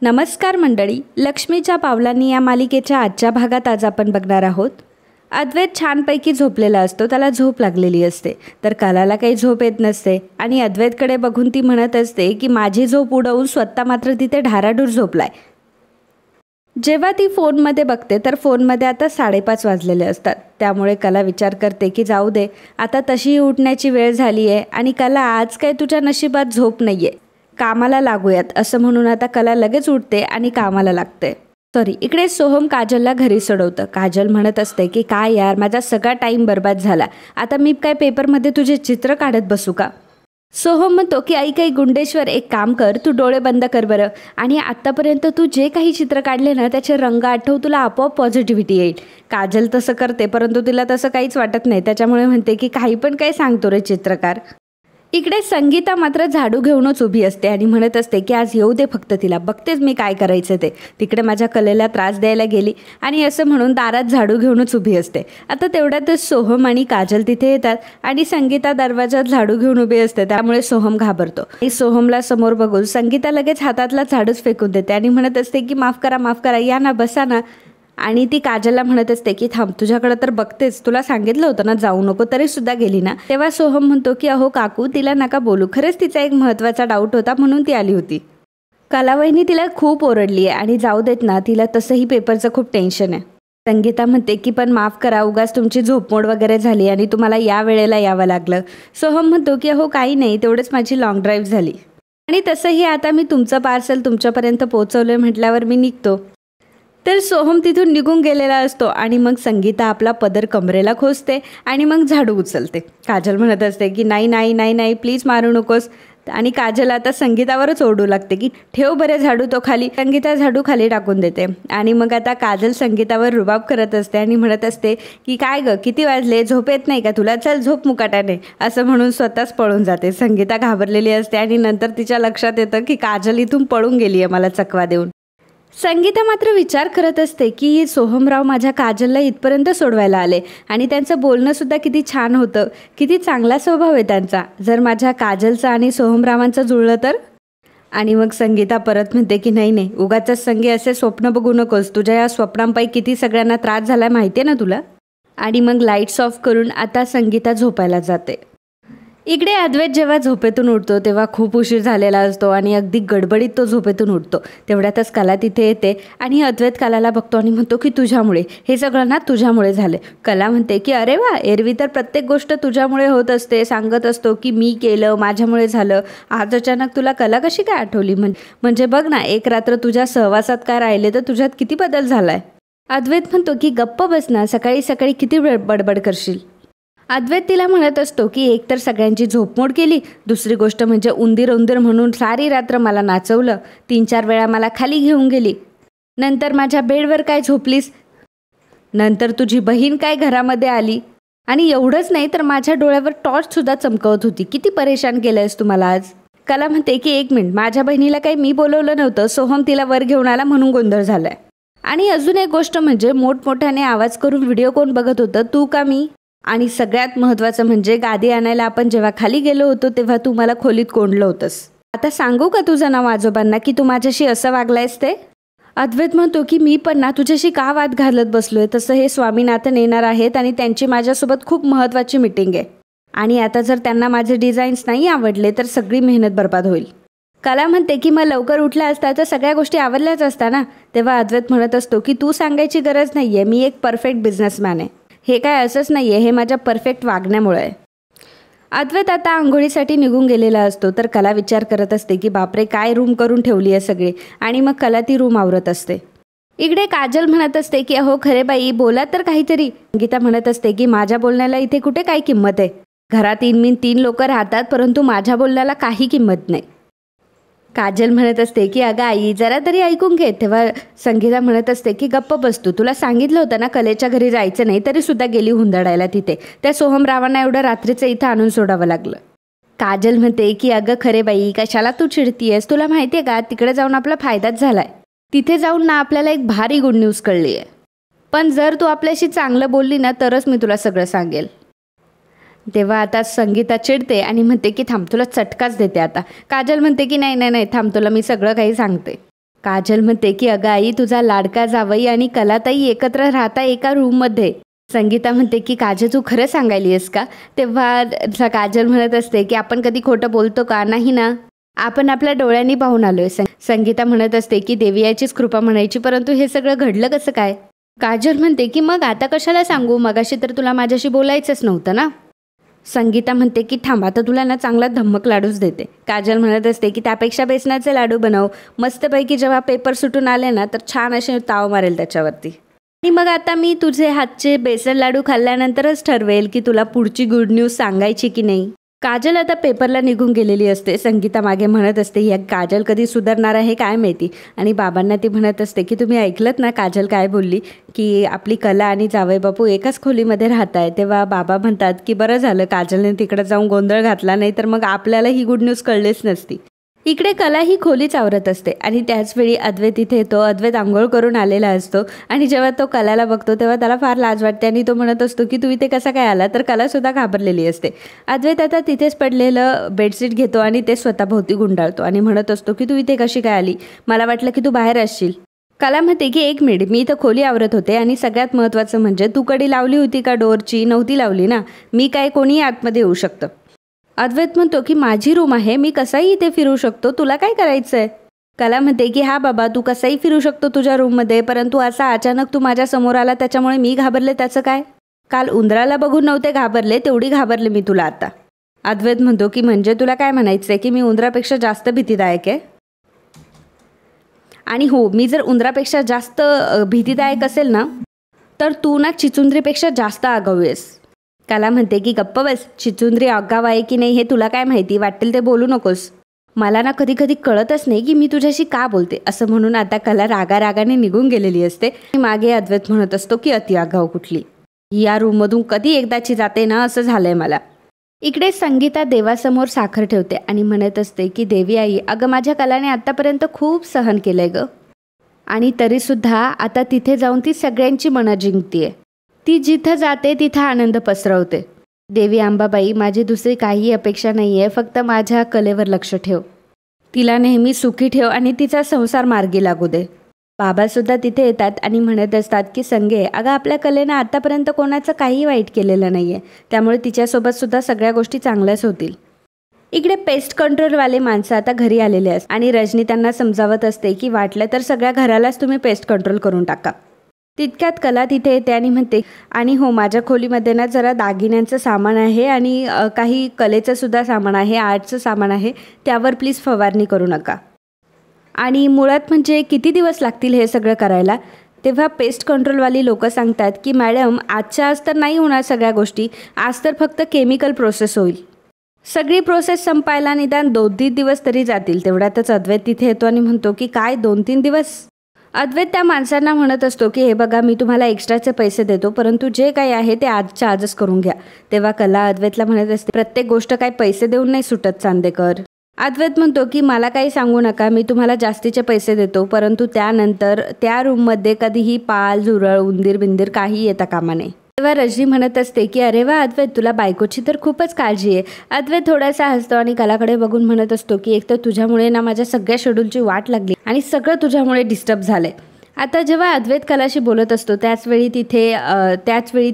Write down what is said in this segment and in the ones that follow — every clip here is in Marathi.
नमस्कार मंडळी, लक्ष्मीच्या पावलांनी या मालिकेच्या आजच्या भागात आज आपण बघणार आहोत. अद्वैत छानपैकी झोपलेला असतो, त्याला झोप लागलेली असते. तर कलाला काही झोप येत नसते आणि अद्वैतकडे बघून ती म्हणत असते की माझी झोप उडवून स्वतः मात्र तिथे ढाराढूर झोपलाय. जेव्हा ती फोनमध्ये बघते तर फोनमध्ये आता 5:30 वाजलेले असतात. त्यामुळे कला विचार करते की जाऊ दे, आता तशीही उठण्याची वेळ झाली आहे आणि कला आज काय तुझ्या नशिबात झोप नाही आहे, कामाला लागूयात असं म्हणून आता कला लगेच उठते आणि कामाला लागते. इकडे सोहम काजलला घरी सोडवतं. काजल म्हणत असते की काय यार, माझा सगळा टाईम बर्बाद झाला, आता मी काय पेपरमध्ये तुझे चित्र काढत बसू का. सोहम म्हणतो की आई काही गुंडेश्वर, एक काम कर, तू डोळे बंद कर बरं आणि आत्तापर्यंत तू जे काही चित्र काढले ना त्याचे रंग आठव, तुला आपोआप पॉझिटिव्हिटी येईल. काजल तसं करते परंतु तिला तसं काहीच वाटत नाही. त्याच्यामुळे म्हणते की काही पण काय सांगतो रे चित्रकार. इकडे संगीता मात्र झाडू घेऊनच उभी असते आणि म्हणत असते की आज येऊ दे फक्त तिला, बघतेच मी काय करायचं ते. तिकडे माझ्या कलेला त्रास द्यायला गेली आणि असं म्हणून दारात झाडू घेऊनच उभी असते. आता तेवढ्यातच सोहम आणि काजल तिथे येतात आणि संगीता दरवाजात झाडू घेऊन उभी असते. त्यामुळे सोहम घाबरतो आणि सोहमला समोर बघून संगीता लगेच हातातला झाडूच फेकून देते आणि म्हणत असते की माफ करा, या ना, बसा ना. आणि ती काजलला म्हणत असते की थांब, तुझ्याकडे तर बघतेच, तुला सांगितलं होतं ना जाऊ नको, तरी सुद्धा गेली ना. तेव्हा सोहम म्हणतो की अहो काकू, तिला नका बोलू, खरंच तिचा एक महत्त्वाचा डाऊट होता म्हणून ती आली होती. कलावहिनी तिला खूप ओरडली आहे आणि जाऊ देत ना, तिला तसंही पेपरचं खूप टेन्शन आहे. संगीता म्हणते की पण माफ करा, उगाच तुमची झोपमोड वगैरे झाली आणि तुम्हाला या वेळेला यावं लागलं. सोहम म्हणतो की अहो काही नाही, तेवढंच माझी लॉंग ड्राईव्ह झाली आणि तसंही आता मी तुमचं पार्सल तुमच्यापर्यंत पोहोचवलं म्हटल्यावर मी निघतो. तर सोहम तिथून निघून गेलेला असतो आणि मग संगीता आपला पदर कमरेला खोचते आणि मग झाडू उचलते. काजल म्हणत असते की नाही प्लीज मारू नकोस आणि काजल आता संगीतावरच ओरडू लागते की ठेव बरे झाडू तो खाली. संगीता झाडू खाली टाकून देते आणि मग आता काजल संगीतावर रुबाब करत असते आणि म्हणत असते की काय ग, किती वाजले, झोप येत नाही का तुला, चल झोप मुकाट्याने, असं म्हणून स्वतःच पळून जाते. संगीता घाबरलेली असते आणि नंतर तिच्या लक्षात येतं की काजल इथून पळून गेली आहे मला चकवा देऊन. संगीता मात्र विचार करत असते की सोहमराव माझ्या काजलला इथपर्यंत सोडवायला आले आणि त्यांचं बोलणंसुद्धा किती छान होतं, किती चांगला स्वभाव आहे त्यांचा. जर माझ्या काजलचा आणि सोहमरावांचं जुळलं तर. आणि मग संगीता परत म्हणते की नाही, उगाचच संगी असे स्वप्न बघू नकोस, तुझ्या या स्वप्नांपायी किती सगळ्यांना त्रास झाला माहिती आहे ना तुला. आणि मग लाईट्स ऑफ करून आता संगीता झोपायला जाते. इकडे अद्वैत जेव्हा झोपेतून उठतो तेव्हा खूप उशीर झालेला असतो आणि अगदी गडबडीत तो झोपेतून उठतो. तेवढ्यातच कला तिथे येते आणि अद्वैत कलाला बघतो आणि म्हणतो की तुझ्यामुळे हे सगळं ना, तुझ्यामुळे झाले. कला म्हणते की अरे वा, एरवी तर प्रत्येक गोष्ट तुझ्यामुळे होत असते, सांगत असतो की मी केलं, माझ्यामुळे झालं, आज अचानक तुला कला कशी काय आठवली. म्हणजे बघ ना, एक रात्र तुझ्या सहवासात काय राहिले तर तुझ्यात किती बदल झालाय. अद्वैत म्हणतो की गप्प बस ना, सकाळी सकाळी किती वेळ बडबड करशील. अद्वैत तिला म्हणत असतो की एक तर सगळ्यांची झोपमोड केली, दुसरी गोष्ट म्हणजे उंदीर म्हणून सारी रात्र मला नाचवलं, 3-4 वेळा मला खाली घेऊन गेली, नंतर माझ्या बेडवर काय झोपलीस, नंतर तुझी बहीण काय घरामध्ये आली आणि एवढंच नाही तर माझ्या डोळ्यावर टॉर्चसुद्धा चमकवत होती. किती परेशान केलं आहेस तुम्हाला आज. कला म्हणते की एक मिनिट, माझ्या बहिणीला काही मी बोलवलं नव्हतं, सोहम तिला वर घेऊन आला म्हणून गोंधळ झालाय. आणि अजून एक गोष्ट म्हणजे मोठमोठ्याने आवाज करून व्हिडिओ कोण बघत होतं, तू का मी. आणि सगळ्यात महत्त्वाचं म्हणजे गादी आणायला आपण जेव्हा खाली गेलो होतो तेव्हा तू मला खोलीत कोंडलं होतंस. आता सांगू का तुझं नाव आजोबांना की तू माझ्याशी असं वागलायस ते. अद्वैत म्हणतो की मी पण ना तुझ्याशी का वाद घालत बसलोय. तसं हे स्वामीनाथन येणार आहेत आणि त्यांची माझ्यासोबत खूप महत्त्वाची मीटिंग आहे आणि आता जर त्यांना माझे डिझाईन्स नाही आवडले तर सगळी मेहनत बर्बाद होईल. कला म्हणते की मग लवकर उठला असता तर सगळ्या गोष्टी आवडल्याच असता ना. तेव्हा अद्वैत म्हणत असतो की तू सांगायची गरज नाही आहे, मी एक परफेक्ट बिझनेसमॅन आहे, हे काय असंच नाही आहे, हे माझ्या परफेक्ट वागण्यामुळे आहे. अद्वैत आता आंघोळीसाठी निघून गेलेला असतो तर कला विचार करत असते की बापरे, काय रूम करून ठेवली आहे सगळी. आणि मग कला ती रूम आवरत असते. इकडे काजल म्हणत असते की अहो खरे बाई, बोला तर काहीतरी. संगीता म्हणत असते की माझ्या बोलण्याला इथे कुठे काय किंमत आहे, घरात 3 लोक राहतात परंतु माझ्या बोलण्याला काही किंमत नाही. काजल म्हणत असते की अगं आई, जरा तरी ऐकून घे. तेव्हा संगीता म्हणत असते की गप्प बस तू, तुला सांगितलं होतं ना कलेच्या घरी जायचं नाही, तरी सुद्धा गेली हुंदडायला तिथे. त्या सोहमरावांना एवढं रात्रीचं इथं आणून सोडावं लागलं. काजल म्हणते की अगं खरे बाई, कशाला तू चिडतीयस, तुला माहिती आहे का तिकडे जाऊन आपला फायदाच झालाय. तिथे जाऊन ना आपल्याला एक भारी गुड न्यूज कळली आहे, पण जर तू आपल्याशी चांगलं बोलली ना तरच मी तुला सगळं सांगेल. तेव्हा आता संगीता चिडते आणि म्हणते की थांब, तुला चटकाच देते आता. काजल म्हणते की नाही थांब, तुला मी सगळं काही सांगते. काजल म्हणते की अगं आई, तुझा लाडका जावई आणि कलाताई एकत्र राहता एका रूममध्ये. संगीता म्हणते की काजल, तू खरं सांगायलीस का? तेव्हा काजल म्हणत असते की आपण कधी खोटं बोलतो का? नाही ना, आपण आपल्या डोळ्यांनी पाहून आलोय. संगीता म्हणत असते की देवी याचीच कृपा म्हणायची, परंतु हे सगळं घडलं कसं काय? काजल म्हणते की मग आता कशाला सांगू, मगाशी तर तुला माझ्याशी बोलायचंच नव्हतं ना. संगीता म्हणते की थांबा, तर तुला ना चांगला धम्मक लाडूच देते. काजल म्हणत असते की त्यापेक्षा बेसनाचे लाडू बनव, मस्तपैकी जेव्हा पेपर सुटून आले ना तर छान असे ताव मारेल त्याच्यावरती. आणि मग आता मी तुझे हातचे बेसन लाडू खाल्ल्यानंतरच ठरवेल की तुला पुढची गुड न्यूज सांगायची की नाही. काजल आता पेपरला निघून गेलेली असते. संगीता मागे म्हणत असते या काजल कधी सुधारणार आहे काय माहिती. आणि बाबांना ती म्हणत असते की तुम्ही ऐकलत ना काजल काय बोलली, की आपली कला आणि जावई बापू एकाच खोलीमध्ये राहत आहे. तेव्हा बाबा म्हणतात की बरं झालं काजलने तिकडे जाऊन गोंधळ घातला, नाही तर मग आपल्याला ही गुड न्यूज कळलीच नसती. इकडे कला ही खोलीच आवरत असते आणि त्याचवेळी अद्वैत इथे येतो. अद्वैत आंघोळ करून आलेला असतो आणि जेव्हा तो कलाला बघतो तेव्हा त्याला फार लाज वाटते आणि तो म्हणत असतो की तू इथे कसा काय आला. तर कलासुद्धा घाबरलेली असते. अद्वैत आता तिथेच पडलेलं बेडशीट घेतो आणि ते स्वतःभोवती गुंडाळतो आणि म्हणत असतो की तू इथे कशी काय आली, मला वाटलं की तू बाहेर असशील. कला म्हणते की एक मिनिट, मी इथं खोली आवरत होते आणि सगळ्यात महत्त्वाचं म्हणजे तू कडी लावली होती का डोअरची? नव्हती लावली ना, मी काय कोणीही आतमध्ये येऊ शकतं. अद्वैत म्हणतो की माझी रूम आहे, मी कसाही इथे फिरू शकतो, तुला काय करायचं आहे? कला म्हणते की हा बाबा, तू कसाही फिरू शकतो तुझ्या रूममध्ये, परंतु असा अचानक तू माझ्या समोर आला त्याच्यामुळे मी घाबरले, त्याचं काय? काल उंदराला बघून नव्हते घाबरले, तेवढी घाबरले मी तुला आता. अद्वैत म्हणतो की म्हणजे तुला काय म्हणायचं आहे की मी उंदरापेक्षा जास्त भीतीदायक आहे? आणि हो, मी जर उंदरापेक्षा जास्त भीतीदायक असेल ना तर तू ना चिचुंद्रीपेक्षा जास्त आगाऊ आहेस. कला म्हणते की गप्प बस, चिचुंद्री आगाव आहे की नाही हे तुला काय माहिती, वाटेल ते बोलू नकोस. मला ना कधी कधी कळतच नाही की मी तुझ्याशी का बोलते. असं म्हणून आता कला रागाने निघून गेलेली असते. मागे अद्वैत म्हणत असतो की अति आगाऊ कुठली, या रूममधून कधी एकदाची जाते ना, असं झालंय मला. इकडे संगीता देवासमोर साखर ठेवते आणि म्हणत असते की देवी आई, अगं माझ्या कलाने आत्तापर्यंत खूप सहन केलंय गं, आणि तरीसुद्धा आता तिथे जाऊन ती सगळ्यांची मनं जिंकतीये. ती जिथं जाते तिथं आनंद पसरवते. देवी अंबाबाई, माझी दुसरी काही अपेक्षा नाही आहे, फक्त माझ्या कलेवर लक्ष ठेव, तिला नेहमी सुखी ठेव आणि तिचा संसार मार्गी लागू दे. बाबासुद्धा तिथे येतात आणि म्हणत असतात की संगे, अगं आपल्या कलेनं आतापर्यंत कोणाचं काही वाईट केलेलं नाही आहे, त्यामुळे तिच्यासोबतसुद्धा सगळ्या गोष्टी चांगल्याच होतील. इकडे पेस्ट कंट्रोलवाले माणसं आता घरी आलेले असतात आणि रजनी त्यांना समजावत असते की वाटलं तर सगळ्या घरालाच तुम्ही पेस्ट कंट्रोल करून टाका. तितक्यात कला तिथे येते आणि म्हणते, आणि हो माझ्या खोलीमध्ये ना जरा दागिन्यांचं सामान आहे आणि काही कलेचं सुद्धा सामान आहे, आर्टचं सामान आहे, त्यावर प्लीज फवारणी करू नका. आणि मुळात म्हणजे किती दिवस लागतील हे सगळं करायला. तेव्हा पेस्ट कंट्रोलवाली लोकं सांगतात की मॅडम आजच्या आज तर नाही होणार सगळ्या गोष्टी, आज तर फक्त केमिकल प्रोसेस होईल, सगळी प्रोसेस संपायला निदान 2-3 दिवस तरी जातील. तेवढ्यातच अद्वैत तिथे येतो आणि म्हणतो की काय 2-3 दिवस? अद्वैत त्या माणसांना म्हणत असतो की हे बघा, मी तुम्हाला एक्स्ट्राचे पैसे देतो, परंतु जे काही आहे ते आजच्या आजच करून घ्या. तेव्हा कला अद्वैतला म्हणत असते, प्रत्येक गोष्ट काही पैसे देऊन नाही सुटत चांदेकर. अद्वैत म्हणतो की मला काही सांगू नका, मी तुम्हाला जास्तीचे पैसे देतो, परंतु त्यानंतर त्या रूममध्ये कधीही पाल झुरळ उंदीर बिंदीर काही येता कामा नये. तेव्हा रजनी म्हणत असते की अरे वा अद्वैत, तुला बायकोची तर खूपच काळजी आहे. अद्वैत थोडासा हसतो आणि कलाकडे बघून म्हणत असतो की एक तर तुझ्यामुळे ना माझ्या सगळ्या शेड्यूलची वाट लागली आणि सगळं तुझ्यामुळे डिस्टर्ब झालंय. आता जेव्हा अद्वैत कलाशी बोलत असतो त्याचवेळी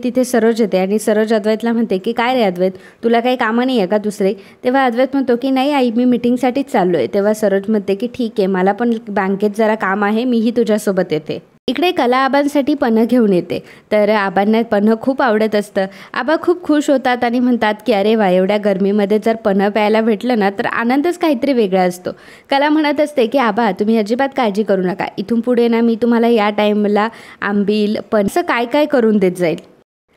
तिथे सरोज येते आणि सरोज अद्वैतला म्हणते की काय रे अद्वैत, तुला काही कामं नाही आहे का दुसरे? तेव्हा अद्वैत म्हणतो की नाही आई, मी मीटिंगसाठीच चाललो आहे. तेव्हा सरोज म्हणते की ठीक आहे, मला पण बँकेत जरा काम आहे, मीही तुझ्यासोबत येते. इकडे कला आबांसाठी पन्हं घेऊन येते. तर आबांना पन्हं खूप आवडत असतं. आबा खूप खुश होतात आणि म्हणतात की अरे वा, एवढ्या गरमीमध्ये जर पन्हं प्यायला भेटलं ना तर आनंदच काहीतरी वेगळा असतो. कला म्हणत असते की आबा तुम्ही अजिबात काळजी करू नका, इथून पुढे ना मी तुम्हाला या टाईमला आंबील पणसं काय काय करून देत जाईल.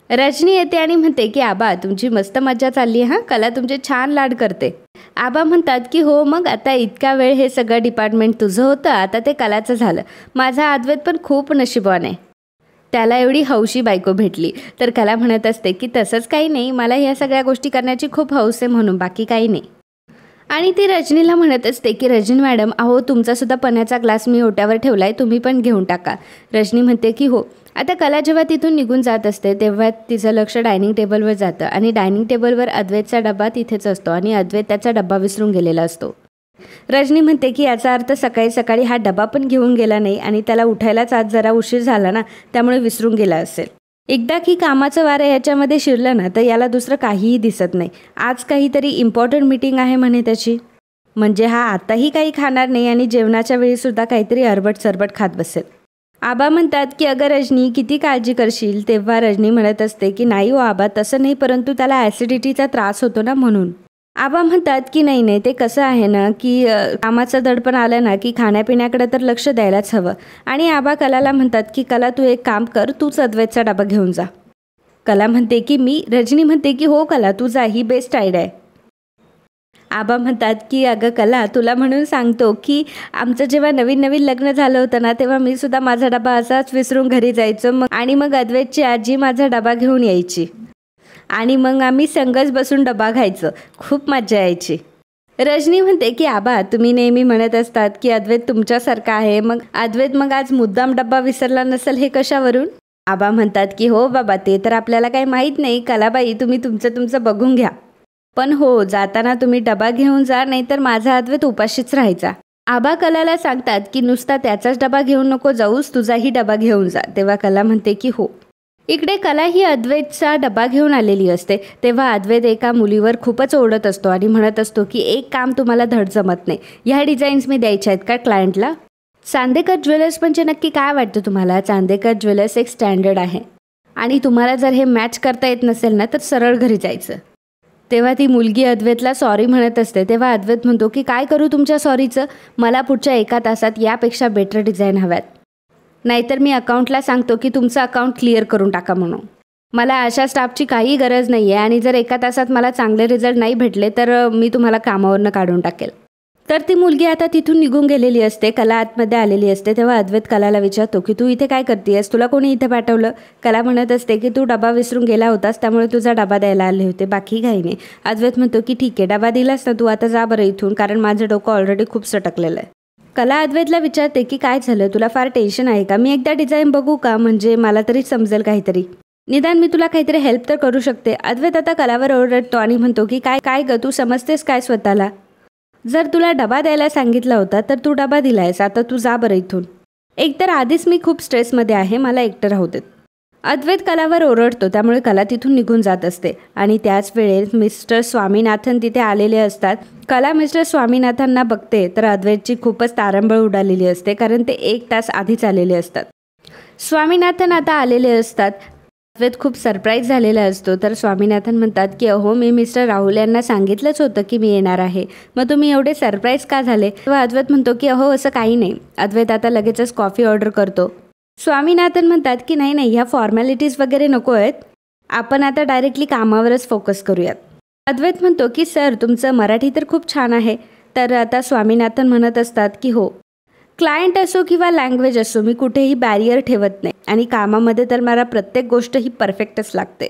रजनी येते आणि म्हणते की आबा तुमची मस्त मज्जा चालली आहे, कला तुमचे छान लाड करते. आबा म्हणतात की हो, मग आता इतका वेळ हे सगळं डिपार्टमेंट तुझं होतं, आता ते कलाचं झालं. माझा अद्वैत पण खूप नशिबवान आहे, त्याला एवढी हौशी बायको भेटली. तर कला म्हणत असते की तसंच काही नाही, मला ह्या सगळ्या गोष्टी करण्याची खूप हौस आहे म्हणून, बाकी काही नाही. आणि ती रजनीला म्हणत असते की रजनी मॅडम, अहो तुमचासुद्धा पाण्याचा ग्लास मी ओट्यावर ठेवला आहे, तुम्ही पण घेऊन टाका. रजनी म्हणते की हो. आता कला जेव्हा तिथून निघून जात असते तेव्हा तिचं लक्ष डायनिंग टेबलवर जातं आणि डायनिंग टेबलवर अद्वैतचा डबा तिथेच असतो आणि अद्वैत त्याचा डबा विसरून गेलेला असतो. रजनी म्हणते की याचा अर्थ सकाळी सकाळी हा डबा पण घेऊन गेला नाही आणि त्याला उठायलाच आज जरा उशीर झाला ना, त्यामुळे विसरून गेला असेल. एकदा की कामाचं वारं याच्यामध्ये शिरलं ना तर याला दुसरं काहीही दिसत नाही. आज काहीतरी इम्पॉर्टंट मीटिंग आहे म्हणे त्याची, म्हणजे हा आताही काही खाणार नाही आणि जेवणाच्या वेळीसुद्धा काहीतरी अरबट सरबट खात बसेल. आबा म्हणतात की अगं रजनी किती काळजी करशील. तेव्हा रजनी म्हणत असते की नाही हो आबा तसं नाही, परंतु त्याला ॲसिडिटीचा त्रास होतो ना म्हणून. आबा म्हणतात की नाही ते कसं आहे ना की कामाचं दडपण आलं ना की खाण्यापिण्याकडे तर लक्ष द्यायलाच हवं. आणि आबा कलाला म्हणतात की कला तू एक काम कर, तूच अद्वैतचा डबा घेऊन जा. कला म्हणते की मी. रजनी म्हणते की हो कला तू जा, ही बेस्ट आयडिया आहे. आबा म्हणतात की अगं कला तुला म्हणून सांगतो की आमचं जेव्हा नवीन लग्न झालं होतं ना तेव्हा मी सुद्धा माझा डबा असाच विसरून घरी जायचं मग अद्वैतची आजी माझा डबा घेऊन यायची आणि मग आम्ही संगच बसून डबा खायचं, खूप मजा यायची. रजनी म्हणते की आबा तुम्ही नेहमी म्हणत असतात की अद्वैत तुमच्यासारखा आहे, मग अद्वैत आज मुद्दाम डब्बा विसरला नसेल हे कशावरून. आबा म्हणतात की हो बाबा ते तर आपल्याला काही माहीत नाही, कलाबाई तुम्ही तुमचं बघून घ्या, पण हो जाताना तुम्ही डबा घेऊन जा, नाहीतर माझा अद्वैत उपाशीच राहायचा. आबा कलाला सांगतात की नुसता त्याचाच डबा घेऊन नको जाऊस, तुझाही डबा घेऊन जा. तेव्हा कला म्हणते की हो. इकडे कला ही अद्वैतचा डबा घेऊन आलेली असते. तेव्हा अद्वैत एका मुलीवर खूपच ओढत असतो आणि म्हणत असतो की एक काम तुम्हाला धड जमत नाही, ह्या डिझाईन्स मी द्यायच्या आहेत का क्लायंटला. चांदेकर ज्वेलर्स म्हणजे नक्की काय वाटतं तुम्हाला. चांदेकर ज्वेलर्स एक स्टँडर्ड आहे आणि तुम्हाला जर हे मॅच करता येत नसेल ना तर सरळ घरी जायचं. तेव्हा ती मुलगी अद्वैतला सॉरी म्हणत असते. तेव्हा अद्वैत म्हणतो की काय करू तुमच्या सॉरीचं, मला पुढच्या 1 तासात यापेक्षा बेटर डिझाईन हव्यात, नाहीतर मी अकाउंटला सांगतो की तुमचं अकाउंट क्लिअर करून टाका म्हणून. मला अशा स्टाफची काही गरज नाही आहे आणि जर 1 तासात मला चांगले रिझल्ट नाही भेटले तर मी तुम्हाला कामावरनं काढून टाकेल. तर ती मुलगी आता तिथून निघून गेलेली असते. कला आतमध्ये आलेली असते. तेव्हा अद्वैत कलाला विचारतो की तू इथे काय करतेस, तुला कोणी इथे पाठवलं. कला म्हणत असते की तू डबा विसरून गेला होतास त्यामुळे तुझा डबा द्यायला आले होते, बाकी काही नाही. अद्वैत म्हणतो की ठीक आहे डबा दिलास ना तू, आता जा बरं इथून, कारण माझं डोकं ऑलरेडी खूप सटकलेलं आहे. कला अद्वैतला विचारते की काय झालं, तुला फार टेन्शन आहे का, मी एकदा डिझाईन बघू का, म्हणजे मला तरी समजेल काहीतरी, निदान मी तुला काहीतरी हेल्प तर करू शकते. अद्वैत आता कलावर ओरडतो आणि म्हणतो की काय ग तू समजतेस काय स्वतःला, जर तुला डबा द्यायला सांगितला होता तर तू डबा दिलायस, आता तू जा बरं इथून. एकतर आधीच मी खूप स्ट्रेसमध्ये आहे, मला एकटं राहू देत. अद्वैत कलावर ओरडतो त्यामुळे कला तिथून निघून जात असते आणि त्याच वेळेस मिस्टर स्वामीनाथन तिथे आलेले असतात. कला मिस्टर स्वामीनाथनना बघते तर अद्वैतची खूपच तारंबळ उडालेली असते, कारण ते 1 तास आधीच आलेले असतात. स्वामीनाथन आता आलेले असतात. अद्वैत खूप सरप्राईज झालेला असतो. तर स्वामीनाथन म्हणतात की अहो मी मिस्टर राहुल यांना सांगितलंच होतं की मी येणार आहे, मग तुम्ही एवढे सरप्राईज का झाले. तेव्हा अद्वैत म्हणतो की अहो असं काही नाही. अद्वैत आता लगेचच कॉफी ऑर्डर करतो. स्वामीनाथन म्हणतात की नाही ह्या फॉर्मॅलिटीज वगैरे नको आहेत, आपण आता डायरेक्टली कामावरच फोकस करूयात. अद्वैत म्हणतो की सर तुमचं मराठी तर खूप छान आहे. तर आता स्वामीनाथन म्हणत असतात की हो, क्लायंट असो किंवा लँग्वेज असो मी कुठेही बॅरियर ठेवत नाही आणि कामामध्ये तर मला प्रत्येक गोष्ट ही परफेक्टच लागते.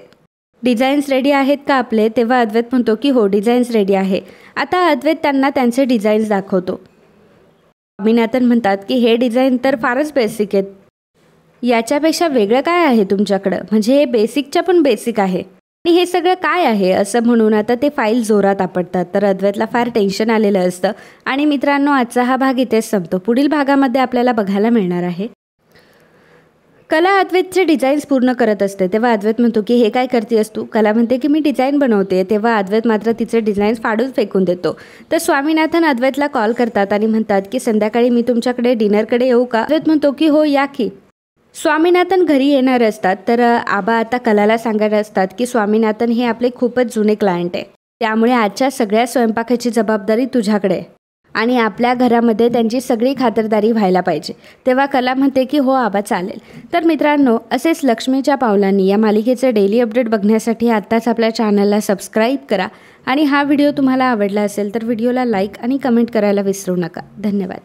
डिझाईन्स रेडी आहेत का आपले. तेव्हा अद्वैत म्हणतो की हो डिझाईन्स रेडी आहे. आता अद्वैत त्यांना त्यांचे डिझाईन्स दाखवतो. स्वामीनाथन म्हणतात की हे डिझाईन तर फारच बेसिक आहेत, याच्यापेक्षा वेगळं काय आहे तुमच्याकडं, म्हणजे हे बेसिकच्या पण बेसिक आहे आणि हे सगळं काय आहे असं म्हणून आता ते फाईल जोरात आपटतात. तर अद्वैतला फार टेन्शन आलेलं असतं. आणि मित्रांनो आजचा हा भाग इथेच संपतो. पुढील भागामध्ये आपल्याला बघायला मिळणार आहे कला अद्वैतचे डिझाईन्स पूर्ण करत असते. तेव्हा अद्वैत म्हणतो की हे काय करतेस तू. कला म्हणते की मी डिझाईन बनवते. तेव्हा अद्वैत मात्र तिचे डिझाईन्स फाडून फेकून देतो. तर स्वामीनाथन अद्वैतला कॉल करतात आणि म्हणतात की संध्याकाळी मी तुमच्याकडे डिनरकडे येऊ का. अद्वैत म्हणतो की हो या की. स्वामीनाथन घरी येणार असतात. तर आबा आता कलाला सांगत असतात की स्वामीनाथन हे आपले खूपच जुने क्लायंट आहे, त्यामुळे आजच्या सगळ्या स्वयंपाकाची जबाबदारी तुझ्याकडे आणि आपल्या घरामध्ये त्यांची सगळी खातरदारी व्हायला पाहिजे. तेव्हा कला म्हणते की हो आबा चालेल. तर मित्रांनो असेच लक्ष्मीच्या पावलांनी या मालिकेचे डेली अपडेट बघण्यासाठी आत्ताच आपल्या चॅनलला सबस्क्राईब करा आणि हा व्हिडिओ तुम्हाला आवडला असेल तर व्हिडिओला लाईक आणि कमेंट करायला विसरू नका. धन्यवाद.